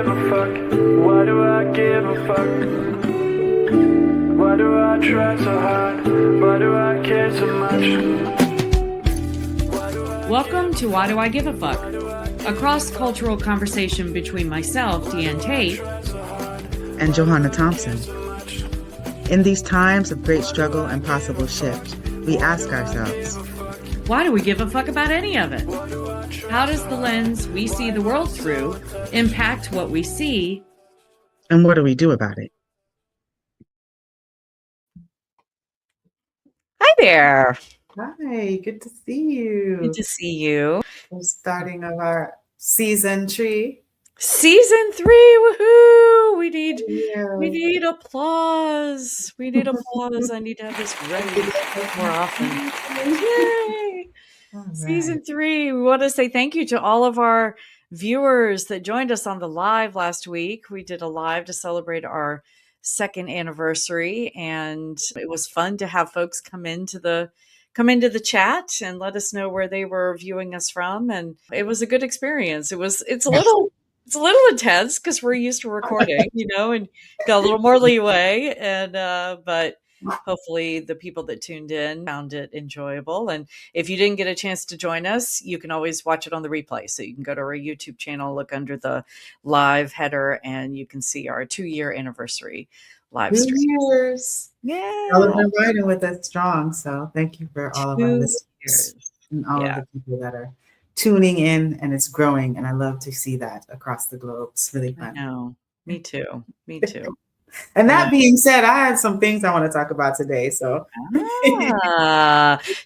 give a fuck? Why do I give a fuck? Why do I try so hard? Why do I care so much? Welcome to Why Do I Give a Fuck? A cross-cultural conversation between myself, Diane Tate, and Johanna Thompson. In these times of great struggle and possible shift, we ask ourselves, why do we give a fuck about any of it? How does the lens we see the world through impact what we see? And what do we do about it? Hi there. Hi, good to see you. Good to see you. We're starting of our season 3. Season 3, woohoo! We need applause. We need applause. I need to have this ready more often. Yay! Right. Season 3. We want to say thank you to all of our viewers that joined us on the live last week. We did a live to celebrate our 2nd anniversary, and it was fun to have folks come into the chat and let us know where they were viewing us from, and it was a good experience. It's a little intense because we're used to recording, and got a little more leeway, and but hopefully the people that tuned in found it enjoyable. And if you didn't get a chance to join us, you can always watch it on the replay. So you can go to our YouTube channel, look under the live header, and you can see our 2-year anniversary live stream. 2 years. Yeah. Y'all have been riding with us strong. So thank you for all of our listeners and all of the people that are tuning in, and it's growing. And I love to see that across the globe. It's really fun. I know. Me too. And that being said, I have some things I want to talk about today. So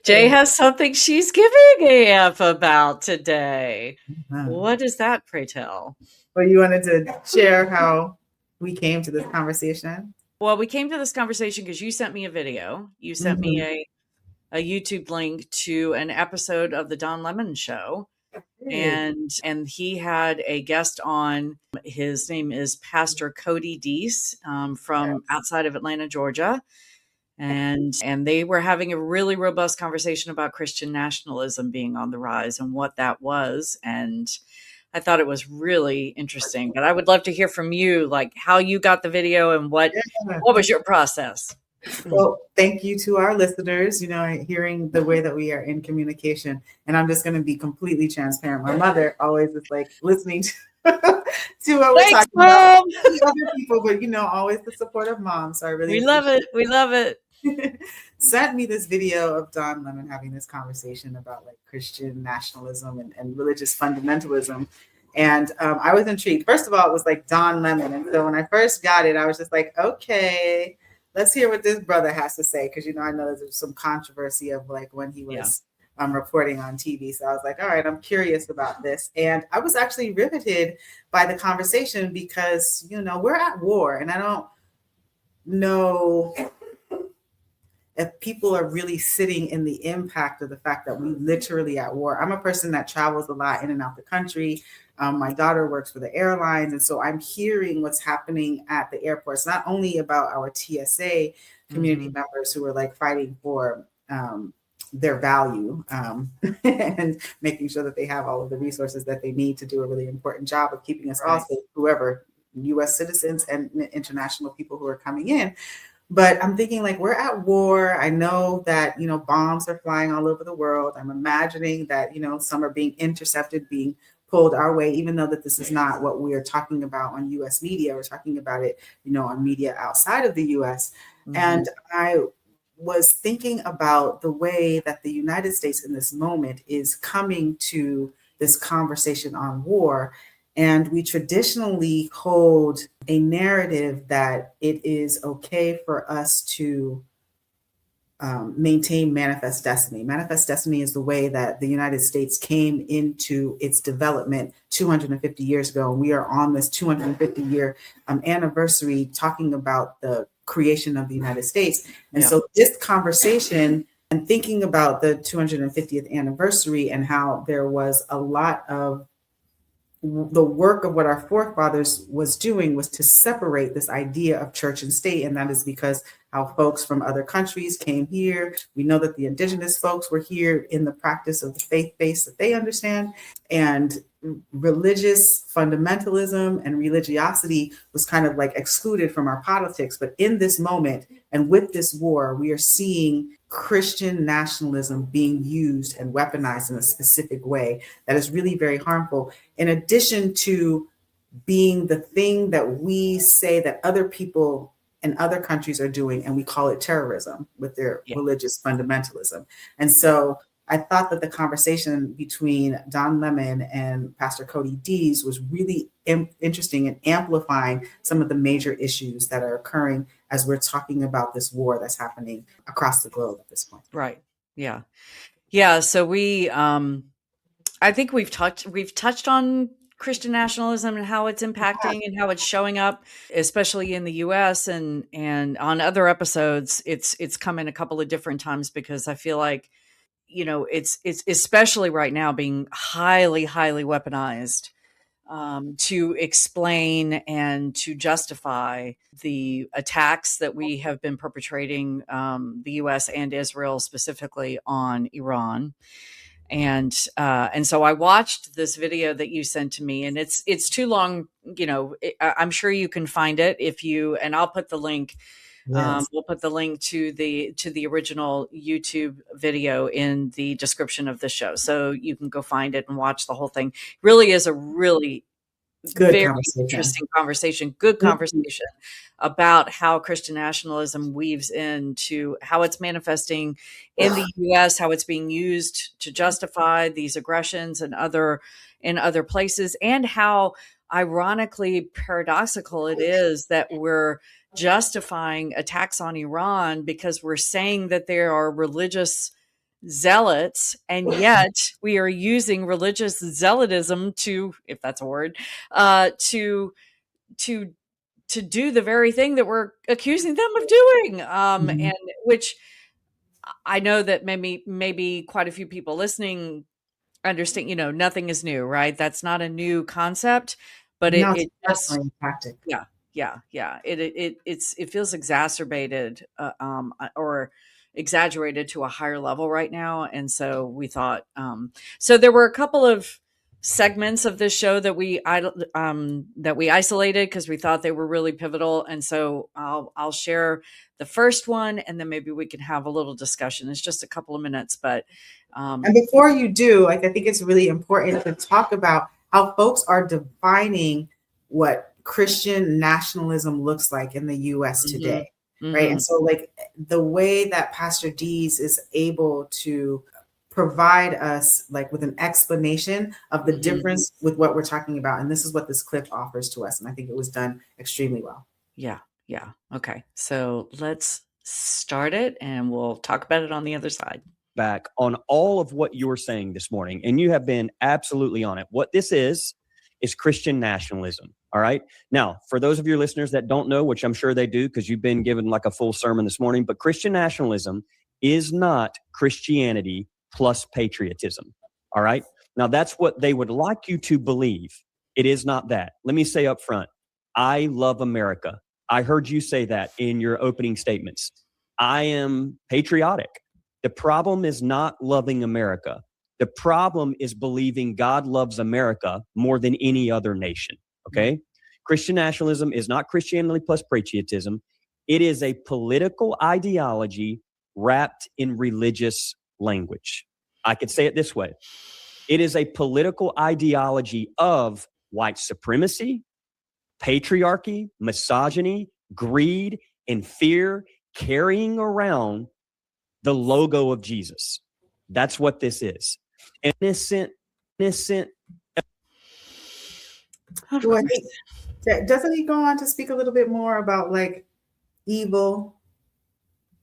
Jay has something she's giving a F about today. What is that, pray tell? Well, you wanted to share how we came to this conversation? Well, we came to this conversation because you sent me a video. You sent me a YouTube link to an episode of the Don Lemon Show. And he had a guest on. His name is Pastor Cody Deese from outside of Atlanta, Georgia. And they were having a really robust conversation about Christian nationalism being on the rise and what that was. And I thought it was really interesting. But I would love to hear from you, like how you got the video and what was your process? Well, thank you to our listeners, hearing the way that we are in communication. And I'm just going to be completely transparent. My mother always is like listening to what we're talking about other people, but always the support of mom. So I really love it. We love it. Sent me this video of Don Lemon having this conversation about like Christian nationalism and religious fundamentalism. And I was intrigued. First of all, it was like Don Lemon. And so when I first got it, I was just like, okay, let's hear what this brother has to say. Because, I know there's some controversy of like when he was reporting on TV. So I was like, all right, I'm curious about this. And I was actually riveted by the conversation because, we're at war. And I don't know if people are really sitting in the impact of the fact that we literally at war. I'm a person that travels a lot in and out the country. My daughter works for the airlines. And so I'm hearing what's happening at the airports, not only about our TSA community members who are like fighting for their value and making sure that they have all of the resources that they need to do a really important job of keeping us all safe, whoever, U.S. citizens and international people who are coming in. But I'm thinking like we're at war. I know that, bombs are flying all over the world. I'm imagining that, some are being intercepted, being pulled our way, even though that this is not what we are talking about on U.S. media. We're talking about it, on media outside of the U.S. And I was thinking about the way that the United States in this moment is coming to this conversation on war. And we traditionally hold a narrative that it is okay for us to maintain manifest destiny. Manifest destiny is the way that the United States came into its development 250 years ago. And we are on this 250-year anniversary talking about the creation of the United States. And so this conversation and thinking about the 250th anniversary and how there was a lot of the work of what our forefathers was doing was to separate this idea of church and state. And that is because how folks from other countries came here. We know that the indigenous folks were here in the practice of the faith base that they understand. And religious fundamentalism and religiosity was kind of like excluded from our politics. But in this moment and with this war, we are seeing Christian nationalism being used and weaponized in a specific way that is really very harmful, in addition to being the thing that we say that other people in other countries are doing, and we call it terrorism with their religious fundamentalism. And so I thought that the conversation between Don Lemon and Pastor Cody Deese was really interesting and amplifying some of the major issues that are occurring as we're talking about this war that's happening across the globe at this point. Right. Yeah. Yeah. So I think we've touched on Christian nationalism and how it's impacting and how it's showing up, especially in the US, and on other episodes, it's come in a couple of different times, because I feel like, it's especially right now being highly, highly weaponized to explain and to justify the attacks that we have been perpetrating, the US and Israel specifically, on Iran. And so I watched this video that you sent to me, and it's too long. I'm sure you can find it and I'll put the link. Yes. We'll put the link to the original YouTube video in the description of the show, so you can go find it and watch the whole thing. Really is a really very interesting conversation, good conversation about how Christian nationalism weaves into how it's manifesting in the US, how it's being used to justify these aggressions in other places, and how ironically paradoxical it is that we're justifying attacks on Iran because we're saying that there are religious zealots, and yet we are using religious zealotism to, if that's a word, to do the very thing that we're accusing them of doing, and which I know that maybe quite a few people listening understand. Nothing is new, right? That's not a new concept, but it just, tactic. Yeah. It feels exacerbated, or exaggerated to a higher level right now. And so we thought, so there were a couple of segments of this show that we isolated because we thought they were really pivotal. And so I'll share the first one, and then maybe we can have a little discussion. It's just a couple of minutes, but and before you do, I think it's really important to talk about how folks are defining what Christian nationalism looks like in the US today. Right. And so the way that Pastor Deese is able to provide us with an explanation of the difference with what we're talking about. And this is what this clip offers to us. And I think it was done extremely well. Yeah. Okay. So let's start it, and we'll talk about it on the other side. Back on all of what you're saying this morning, and you have been absolutely on it. What this is Christian nationalism. All right. Now, for those of your listeners that don't know, which I'm sure they do because you've been given a full sermon this morning, but Christian nationalism is not Christianity plus patriotism. All right. Now, that's what they would like you to believe. It is not that. Let me say up front, I love America. I heard you say that in your opening statements. I am patriotic. The problem is not loving America. The problem is believing God loves America more than any other nation. Okay? Christian nationalism is not Christianity plus patriotism. It is a political ideology wrapped in religious language. I could say it this way. It is a political ideology of white supremacy, patriarchy, misogyny, greed, and fear, carrying around the logo of Jesus. That's what this is. Innocent. Doesn't he go on to speak a little bit more about evil?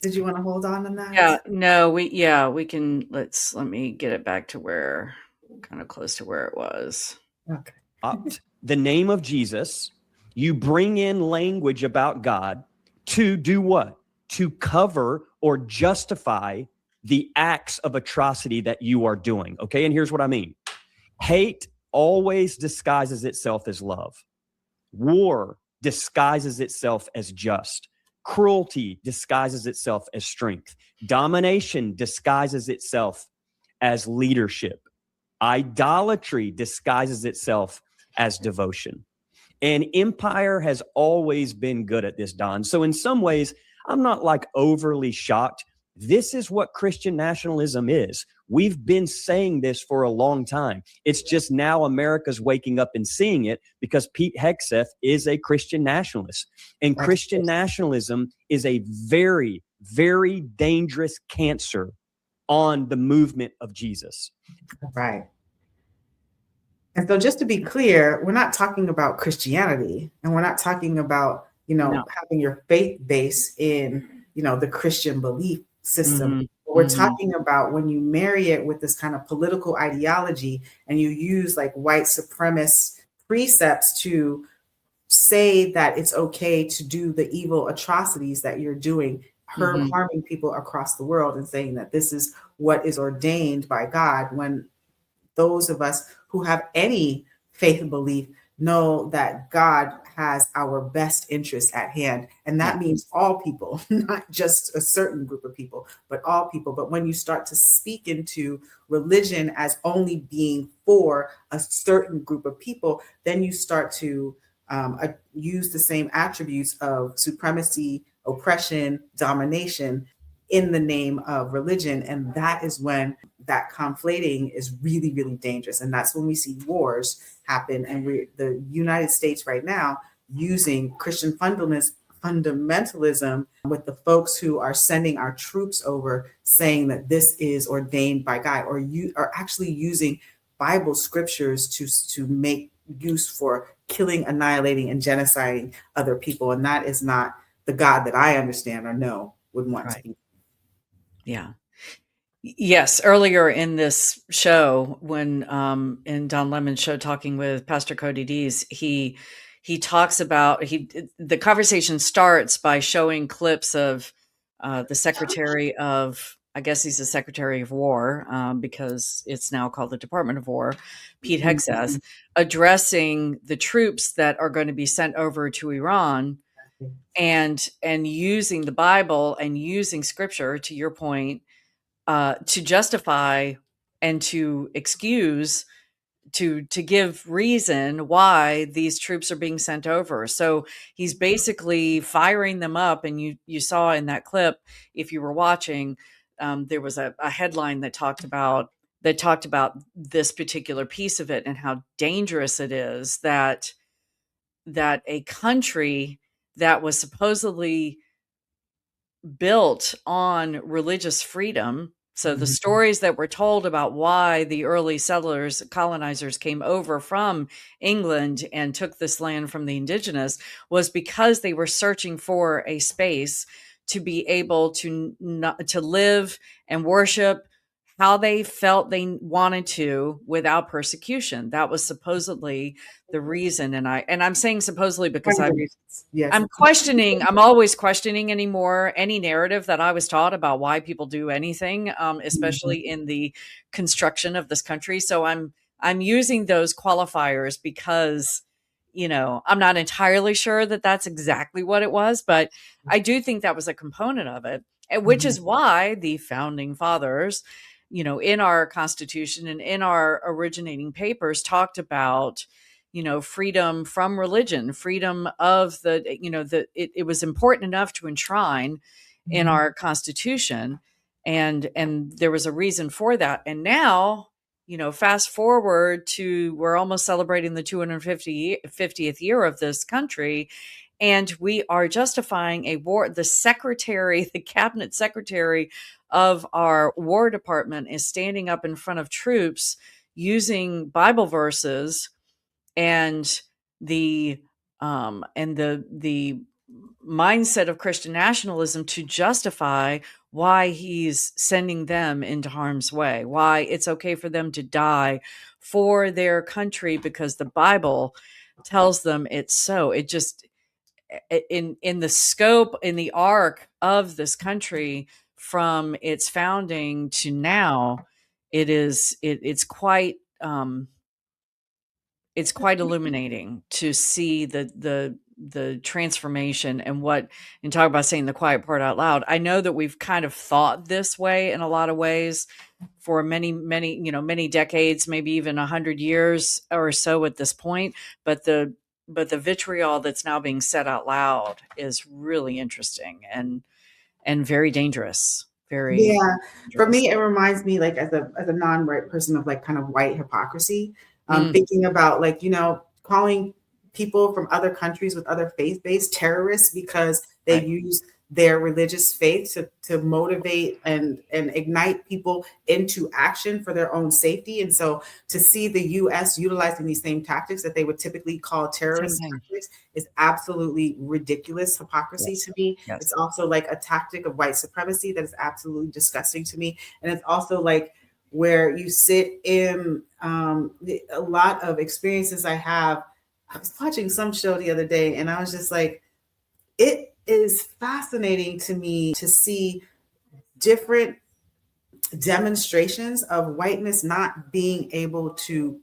Did you want to hold on to that? Yeah, no, we can, let me get it back to kind of close to where it was. Okay. The name of Jesus, you bring in language about God to do what? To cover or justify the acts of atrocity that you are doing. Okay. And here's what I mean. Hate always disguises itself as love. War disguises itself as just. Cruelty disguises itself as strength. Domination disguises itself as leadership. Idolatry disguises itself as devotion. And empire has always been good at this, Don. So in some ways, I'm not like overly shocked. This is what Christian nationalism is. We've been saying this for a long time. It's just now America's waking up and seeing it because Pete Hegseth is a Christian nationalist. And Christian nationalism is a very, very dangerous cancer on the movement of Jesus. Right. And so just to be clear, we're not talking about Christianity, and we're not talking about, having your faith base in, the Christian belief system. Mm-hmm. We're talking about when you marry it with this kind of political ideology and you use like white supremacist precepts to say that it's okay to do the evil atrocities that you're doing, harming people across the world, and saying that this is what is ordained by God, when those of us who have any faith and belief know that God has our best interests at hand. And that means all people, not just a certain group of people, but all people. But when you start to speak into religion as only being for a certain group of people, then you start to use the same attributes of supremacy, oppression, domination in the name of religion. And that is when that conflating is really, really dangerous. And that's when we see wars happen. And the United States right now using Christian fundamentalism with the folks who are sending our troops over, saying that this is ordained by God, or you are actually using Bible scriptures to make use for killing, annihilating, and genociding other people. And that is not the God that I understand or know would want to be. Yeah. Yes. Earlier in this show, when in Don Lemon's show, talking with Pastor Cody Deese, he talks about the conversation starts by showing clips of the Secretary of, I guess he's the Secretary of War, because it's now called the Department of War, Pete Hegseth, addressing the troops that are going to be sent over to Iran, and using the Bible and using scripture, to your point, to justify and to excuse, to give reason why these troops are being sent over. So he's basically firing them up. And you saw in that clip, if you were watching, there was a headline that talked about this particular piece of it, and how dangerous it is that a country that was supposedly built on religious freedom. So the stories that were told about why the early settlers, colonizers, came over from England and took this land from the indigenous was because they were searching for a space to be able to live and worship how they felt they wanted to without persecution. That was supposedly the reason. And I'm saying supposedly because I'm always questioning anymore any narrative that I was taught about why people do anything, especially in the construction of this country. So I'm using those qualifiers because, I'm not entirely sure that that's exactly what it was, but I do think that was a component of it, which is why the founding fathers, in our Constitution and in our originating papers talked about, freedom from religion, freedom of it was important enough to enshrine in our Constitution. And there was a reason for that. And now, fast forward to, we're almost celebrating the 250th year of this country. And we are justifying a war. The cabinet secretary of our War Department is standing up in front of troops using Bible verses and the mindset of Christian nationalism to justify why he's sending them into harm's way, why it's okay for them to die for their country because the Bible tells them it's so. It just, in the scope, in the arc of this country from its founding to now, it's quite illuminating to see the the transformation and talk about saying the quiet part out loud. I know that we've kind of thought this way in a lot of ways for many decades, maybe even 100 years or so at this point. But the vitriol that's now being said out loud is really interesting and very dangerous. Very Yeah. For dangerous. me, it reminds me, like, as a non-white person, of like kind of white hypocrisy. Mm. Thinking about, like, calling people from other countries with other faith-based terrorists because they Right. use their religious faith to motivate and ignite people into action for their own safety. And so to see the US utilizing these same tactics that they would typically call terrorist Same thing. tactics is absolutely ridiculous hypocrisy Yes. to me. Yes. It's also like a tactic of white supremacy that is absolutely disgusting to me. And it's also like where you sit in a lot of experiences I have. I was watching some show the other day and I was just like, it is fascinating to me to see different demonstrations of whiteness not being able to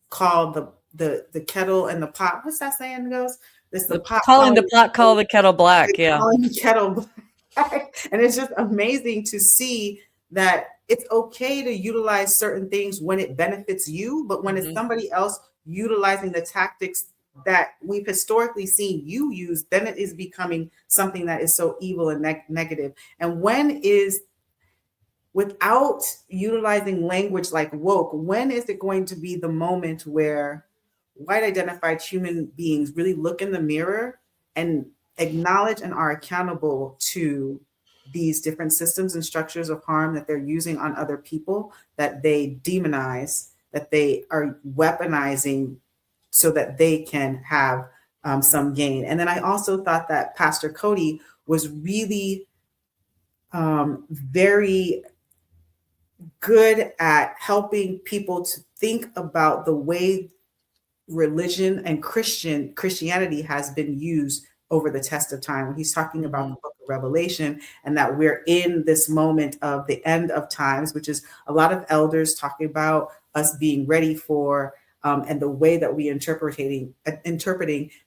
call the kettle and the pot. What's that saying goes? It's the pot calling the pot call the kettle black. Yeah. Calling the kettle black. And it's just amazing to see that it's okay to utilize certain things when it benefits you, but when it's somebody else utilizing the tactics that we've historically seen you use, then it is becoming something that is so evil and negative. And without utilizing language like woke, when is it going to be the moment where white identified human beings really look in the mirror and acknowledge and are accountable to these different systems and structures of harm that they're using on other people, that they demonize, that they are weaponizing so that they can have some gain? And then I also thought that Pastor Cody was really very good at helping people to think about the way religion and Christianity has been used over the test of time. When he's talking about the book of Revelation and that we're in this moment of the end of times, which is a lot of elders talking about us being ready for and the way that we interpreting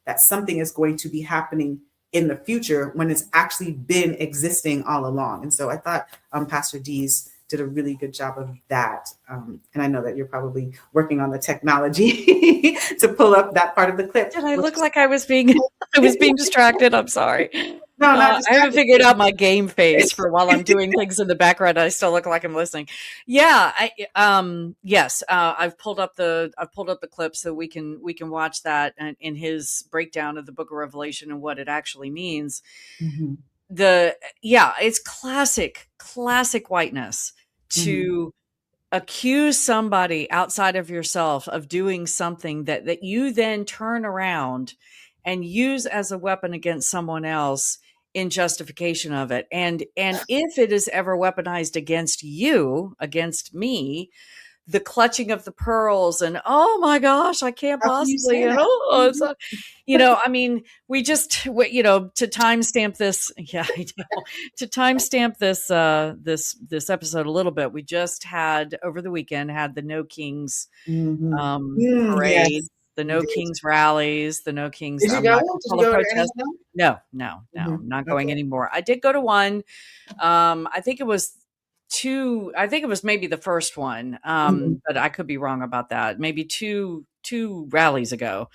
that something is going to be happening in the future when it's actually been existing all along. And so I thought Pastor Deese did a really good job of that. And I know that you're probably working on the technology to pull up that part of the clip. Did I look like I was being distracted? I'm sorry. No, I haven't figured out my game face for while I'm doing things in the background. I still look like I'm listening. Yeah. Yes. I've pulled up the clip so we can watch that in his breakdown of the book of Revelation and what it actually means. Mm-hmm. It's classic whiteness to accuse somebody outside of yourself of doing something that you then turn around and use as a weapon against someone else in justification of it. And if it is ever weaponized against you, against me, the clutching of the pearls and, oh my gosh, I can't possibly, I mean, we just, to timestamp this. Yeah, I know. To timestamp this episode a little bit, we just had over the weekend had the No Kings parade, Yes, the No Kings rallies, the No Kings. Did you go? Did you go to any of them? No, not going anymore. I did go to one. I think it was maybe the first one, but I could be wrong about that. Maybe two rallies ago,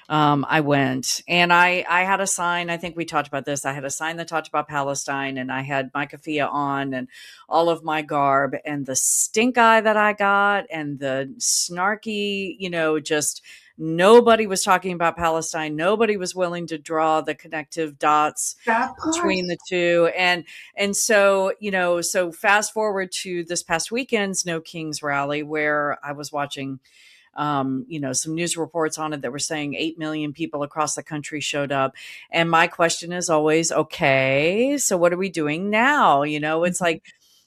I went and I had a sign. I think we talked about this. I had a sign that talked about Palestine, and I had my keffiyeh on and all of my garb, and the stink eye that I got and the snarky, just nobody was talking about Palestine. Nobody was willing to draw the connective dots between the two. And so, so fast forward to this past weekend's No Kings rally, where I was watching, some news reports on it that were saying 8 million people across the country showed up. And my question is always, okay, so what are we doing now? It's like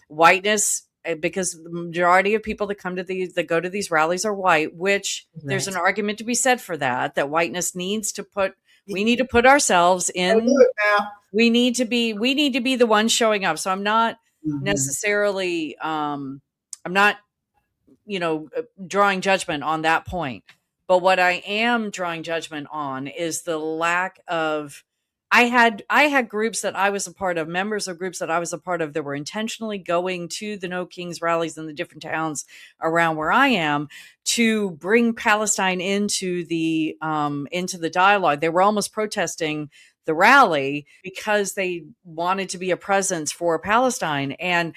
whiteness, because the majority of people that go to these rallies are white, which there's an argument to be said for that whiteness needs to we need to put ourselves in, we need to be the ones showing up. So I'm not necessarily, I'm not, drawing judgment on that point, But what I am drawing judgment on is the lack of, I had groups that I was a part of, members of groups that I was a part of, that were intentionally going to the No Kings rallies in the different towns around where I am to bring Palestine into the dialogue. They were almost protesting the rally because they wanted to be a presence for Palestine. And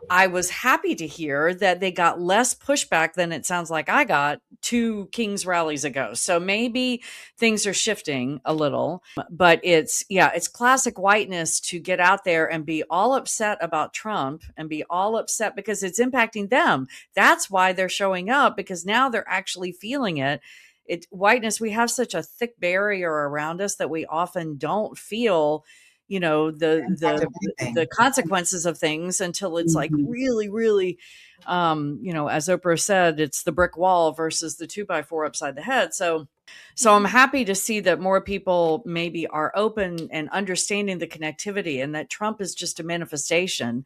I was happy to hear that they got less pushback than it sounds like I got 2 Kings rallies ago. So maybe things are shifting a little, but it's classic whiteness to get out there and be all upset about Trump and be all upset because it's impacting them. That's why they're showing up, because now they're actually feeling it. Whiteness, we have such a thick barrier around us that we often don't feel, the consequences of things until it's like really, really, as Oprah said, it's the brick wall versus the 2x4 upside the head. So I'm happy to see that more people maybe are open and understanding the connectivity, and that Trump is just a manifestation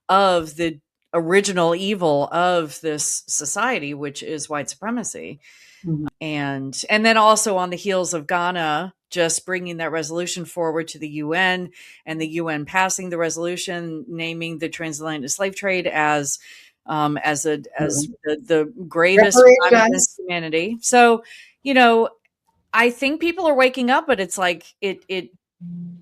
of the original evil of this society, which is white supremacy. And then also on the heels of Ghana just bringing that resolution forward to the UN, and the UN passing the resolution naming the transatlantic slave trade as the gravest crime against humanity. So, I think people are waking up, but it's like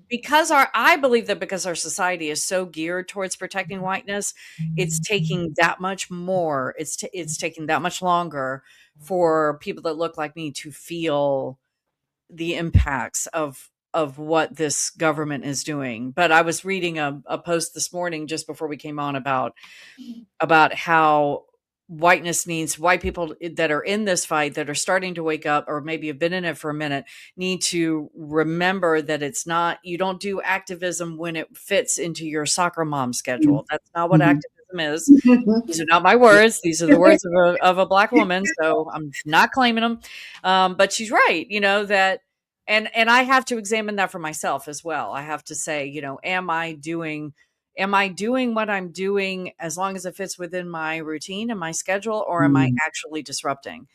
because I believe that because our society is so geared towards protecting whiteness, it's taking that much more. It's taking that much longer for people that look like me to feel the impacts of what this government is doing. But I was reading a post this morning just before we came on about how whiteness needs, white people that are in this fight, that are starting to wake up, or maybe have been in it for a minute, need to remember that it's not, you don't do activism when it fits into your soccer mom schedule. That's not what activism is. These are not my words. These are the words of a Black woman. So I'm not claiming them. But she's right, that, and I have to examine that for myself as well. I have to say, am I doing what I'm doing as long as it fits within my routine and my schedule, or am I actually disrupting?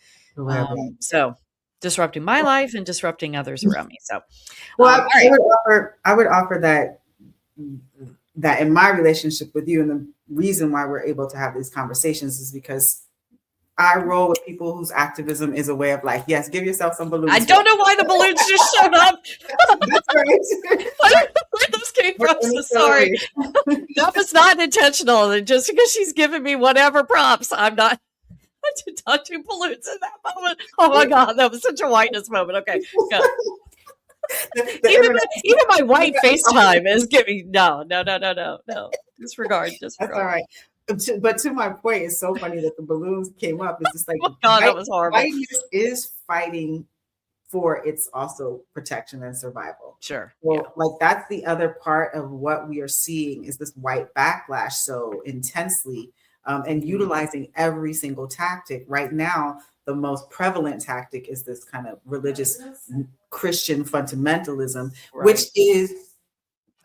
So disrupting my life and disrupting others around me. So, I would offer that in my relationship with you, and the reason why we're able to have these conversations is because I roll with people whose activism is a way of life. Yes, give yourself some balloons. I don't know why the balloons just showed up. That's right. Where those came from. So sorry. That was not intentional. And just because she's giving me whatever props, I did not do balloons in that moment. Oh my God, that was such a whiteness moment. Okay, go. Even my white FaceTime is giving no. Disregard. That's all right. But to my point, it's so funny that the balloons came up. It's just like, oh God, that was horrible. Whiteness is fighting for its also protection and survival. Sure. Well, like that's the other part of what we are seeing is this white backlash so intensely, and utilizing every single tactic. Right now, the most prevalent tactic is this kind of religious Christian fundamentalism, which is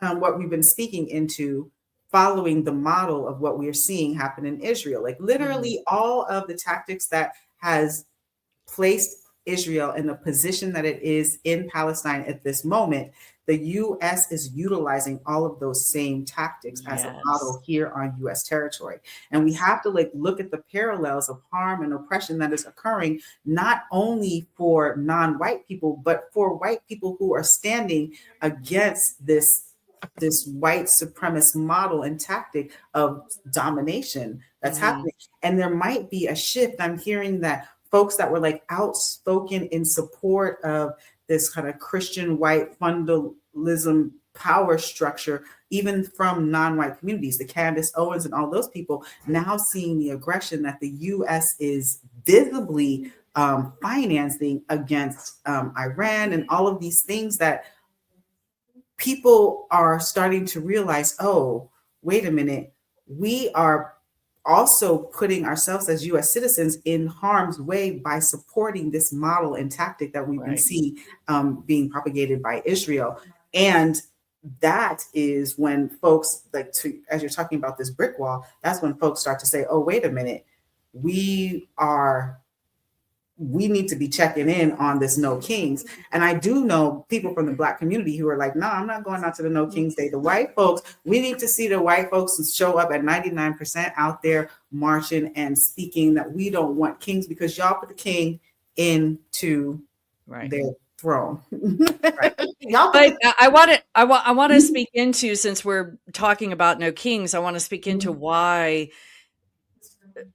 what we've been speaking into, following the model of what we're seeing happen in Israel. Like literally all of the tactics that has placed Israel in the position that it is in Palestine at this moment, the U.S. is utilizing all of those same tactics as a model here on U.S. territory. And we have to look at the parallels of harm and oppression that is occurring, not only for non-white people, but for white people who are standing against this white supremacist model and tactic of domination that's happening. And there might be a shift. I'm hearing that folks that were outspoken in support of this kind of Christian white fundamentalism power structure, even from non-white communities, the Candace Owens and all those people, now seeing the aggression that the U.S. is visibly financing against Iran and all of these things that people are starting to realize, oh, wait a minute, we are also putting ourselves as U.S. citizens in harm's way by supporting this model and tactic that we've been seeing being propagated by Israel. And that is when folks, as you're talking about this brick wall, that's when folks start to say, oh, wait a minute, we are we need to be checking in on this No Kings. And I do know people from the Black community who are like, no, I'm not going out to the No Kings Day. The white folks, we need to see the white folks show up at 99% out there marching and speaking that we don't want kings because y'all put the king into their throne. Right. But I want to speak into, since we're talking about No Kings, I want to speak into why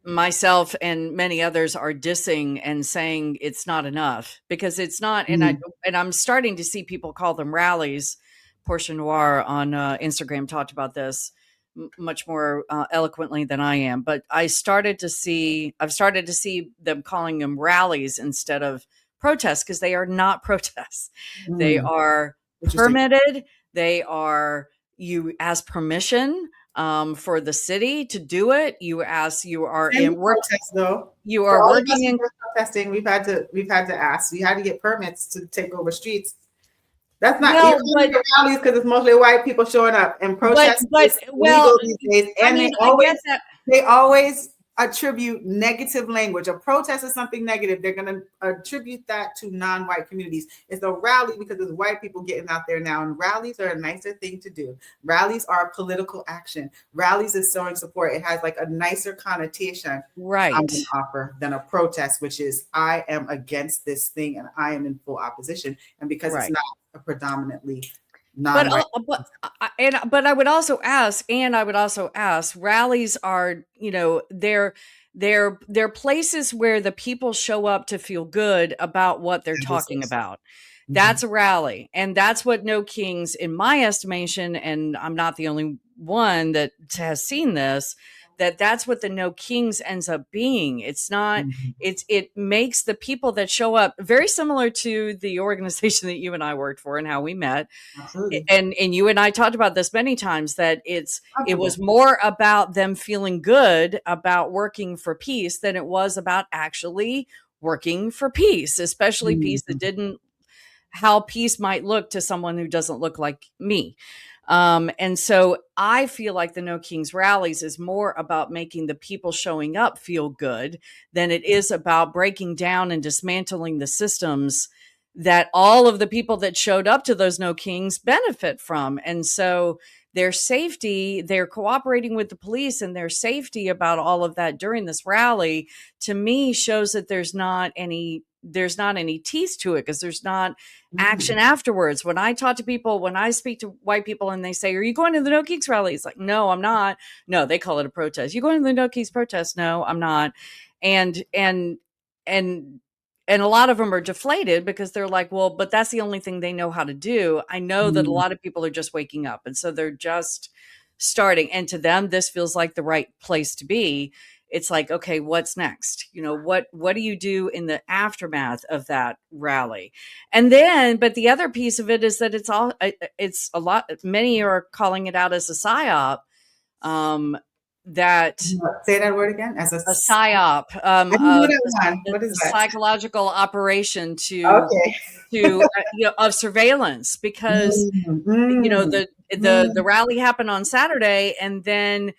myself and many others are dissing and saying it's not enough, because it's not. And I'm starting to see people call them rallies. Portia Noir on Instagram talked about this much more eloquently than I am, but I've started to see them calling them rallies instead of protests, because they are not protests. They are permitted. They are, you ask permission for the city to do it. You are in work. Though you are working in protesting. We've had to ask. We had to get permits to take over streets. That's not rallies, because it's mostly white people showing up and protesting. But these days, and they always attribute negative language. A protest is something negative. They're going to attribute that to non-white communities. It's a rally because it's white people getting out there now, and rallies are a nicer thing to do. Rallies are political action. Rallies is showing support. It has like a nicer connotation offer than a protest, which is I am against this thing and I am in full opposition. And because it's not a predominantly non-white. But I would also ask, rallies are, they're places where the people show up to feel good about what they're talking about. That's a rally. And that's what No Kings, in my estimation, and I'm not the only one that has seen this, that's what the No Kings ends up being. It's not, it makes the people that show up very similar to the organization that you and I worked for and how we met. Absolutely. And you and I talked about this many times, that it was more about them feeling good about working for peace than it was about actually working for peace, especially peace that didn't, how peace might look to someone who doesn't look like me. And so I feel like the No Kings rallies is more about making the people showing up feel good than it is about breaking down and dismantling the systems that all of the people that showed up to those No Kings benefit from. And so their safety, they're cooperating with the police, and their safety about all of that during this rally, to me, shows that there's not any teeth to it, because there's not action afterwards. When I talk to people, when I speak to white people and they say, are you going to the No Kings rally? It's like, no, I'm not. No, they call it a protest. You going to the No Kings protest? No, I'm not. And a lot of them are deflated because they're like, well, but that's the only thing they know how to do. I know that a lot of people are just waking up. And so they're just starting. And to them, this feels like the right place to be. It's like, okay, what's next? What do you do in the aftermath of that rally? And then, but the other piece of it is that it's a lot, many are calling it out as a PSYOP. Say that word again, as a PSYOP, what is that? Psychological operation of surveillance, because the rally happened on Saturday, and then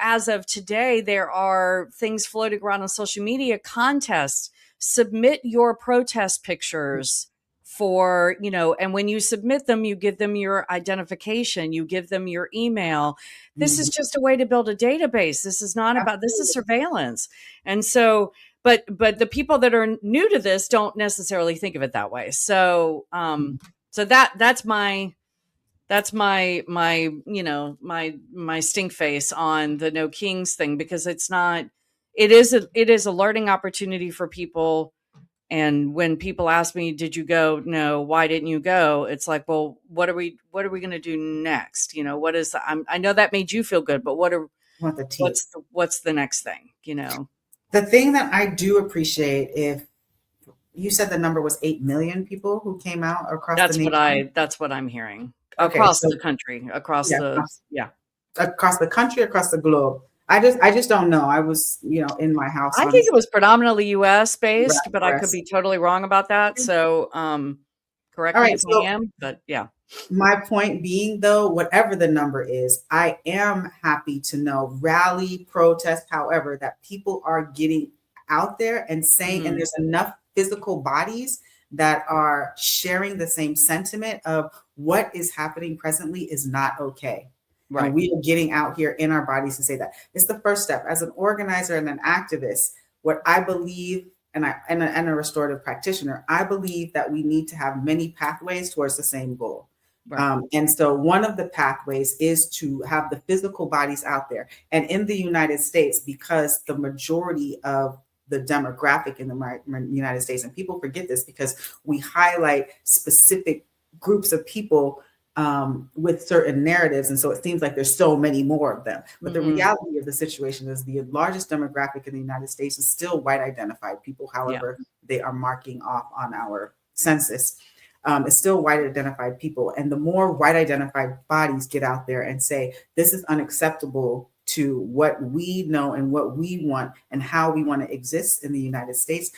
as of today, there are things floating around on social media, contests. Submit your protest pictures for, and when you submit them, you give them your identification, you give them your email. This is just a way to build a database. This is not about, this is surveillance. And so, but the people that are new to this don't necessarily think of it that way. So, that's my stink face on the No Kings thing, because it is a learning opportunity for people. And when people ask me, did you go? No. Why didn't you go? It's like, well, what are we going to do next? What is, I know that made you feel good, but what's the next thing? The thing that I do appreciate, if you said the number was 8 million people who came out across the nation. That's what I'm hearing. Across the country, across the country, across the globe. I just don't know. I was, in my house. I think it was predominantly US based, but I could be totally wrong about that. So, correct me if I am, but yeah. My point being, though, whatever the number is, I am happy to know, rally, protest, however, that people are getting out there and saying, and there's enough physical bodies that are sharing the same sentiment of what is happening presently is not okay. Right. And we are getting out here in our bodies to say that. It's the first step. As an organizer and an activist, what I believe, and a restorative practitioner, I believe that we need to have many pathways towards the same goal. Right. And so one of the pathways is to have the physical bodies out there. And in the United States, because the majority of the demographic in the United States, and people forget this because we highlight specific groups of people with certain narratives. And so it seems like there's so many more of them. But the reality of the situation is the largest demographic in the United States is still white identified people, however they are marking off on our census. It's still white identified people. And the more white identified bodies get out there and say, this is unacceptable to what we know and what we want and how we want to exist in the United States.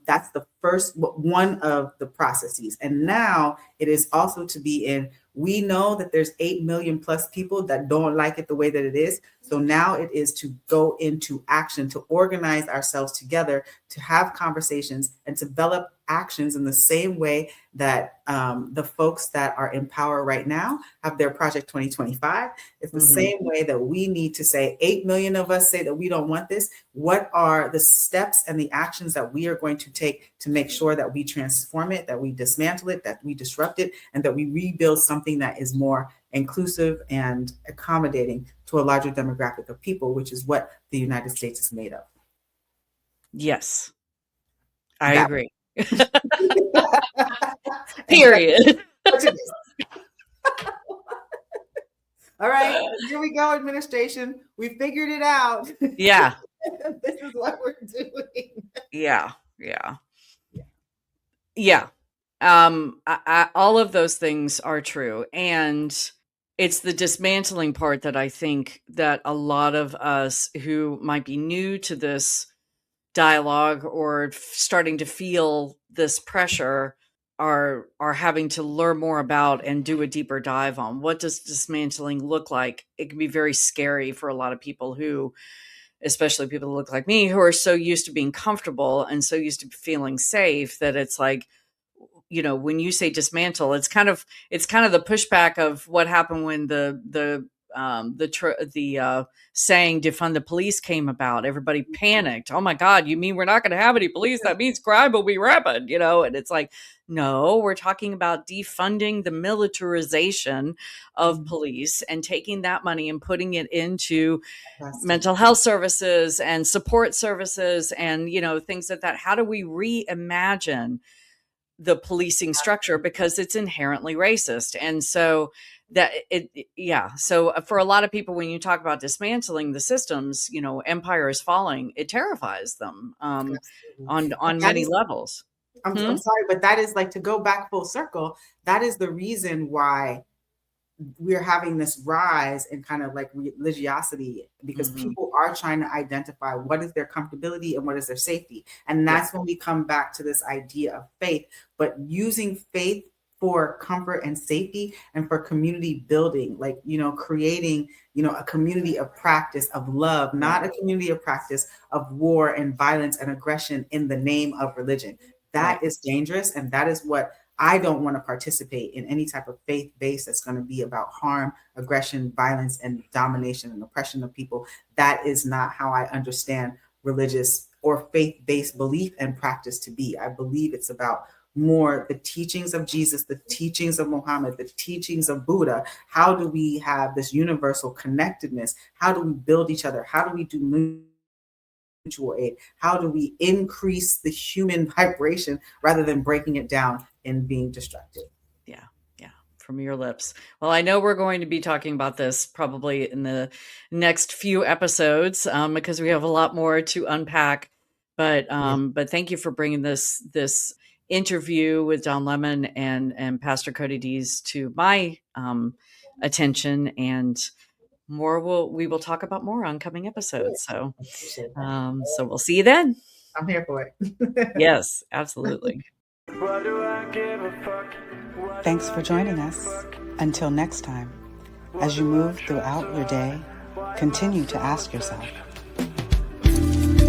That's the first one of the processes. And now it is also to be in, we know that there's 8 million plus people that don't like it the way that it is. So now it is to go into action, to organize ourselves together, to have conversations and develop actions in the same way that the folks that are in power right now have their Project 2025. It's the same way that we need to say 8 million of us say that we don't want this. What are the steps and the actions that we are going to take to make sure that we transform it, that we dismantle it, that we disrupt it, and that we rebuild something that is more inclusive and accommodating to a larger demographic of people, which is what the United States is made of. Yes, I agree. Period. All right, here we go, administration. We figured it out. Yeah. This is what we're doing. Yeah. All of those things are true. And it's the dismantling part that I think that a lot of us who might be new to this dialogue or starting to feel this pressure are having to learn more about and do a deeper dive on. What does dismantling look like? It can be very scary for a lot of people who, especially people who look like me, who are so used to being comfortable and so used to feeling safe that it's like, you know, when you say dismantle, it's kind of the pushback of what happened when the saying defund the police came about. Everybody panicked. Oh my God, you mean we're not going to have any police? That means crime will be rampant, you know? And it's like, no, we're talking about defunding the militarization of police and taking that money and putting it into mental health services and support services and, you know, things like that. How do we reimagine the policing structure, because it's inherently racist? And so so for a lot of people, when you talk about dismantling the systems, you know, empire is falling, it terrifies them on many levels. I'm sorry, but that is like, to go back full circle, that is the reason why we're having this rise in kind of like religiosity, because people are trying to identify what is their comfortability and what is their safety. And that's when we come back to this idea of faith, but using faith for comfort and safety and for community building, like, you know, creating, you know, a community of practice of love, not a community of practice of war and violence and aggression in the name of religion. That is dangerous. And that is what I don't want to participate in, any type of faith base that's going to be about harm, aggression, violence, and domination and oppression of people. That is not how I understand religious or faith-based belief and practice to be. I believe it's about more the teachings of Jesus, the teachings of Muhammad, the teachings of Buddha. How do we have this universal connectedness? How do we build each other? How do we do mutual aid? How do we increase the human vibration rather than breaking it down and being destructive? Yeah. From your lips. Well, I know we're going to be talking about this probably in the next few episodes because we have a lot more to unpack. But thank you for bringing this interview with Don Lemon and Pastor Cody Deese to my attention, and we will talk about more on coming episodes. So we'll see you then. I'm here for it. Yes, absolutely. Thanks for joining us. Until next time, as you move throughout your day, continue to ask yourself,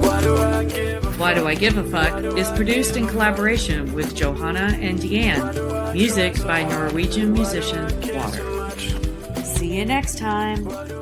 why do I give a Why Do I Give a Fuck is produced in collaboration with Johanna and Diane. Music by Norwegian musician Water. See you next time.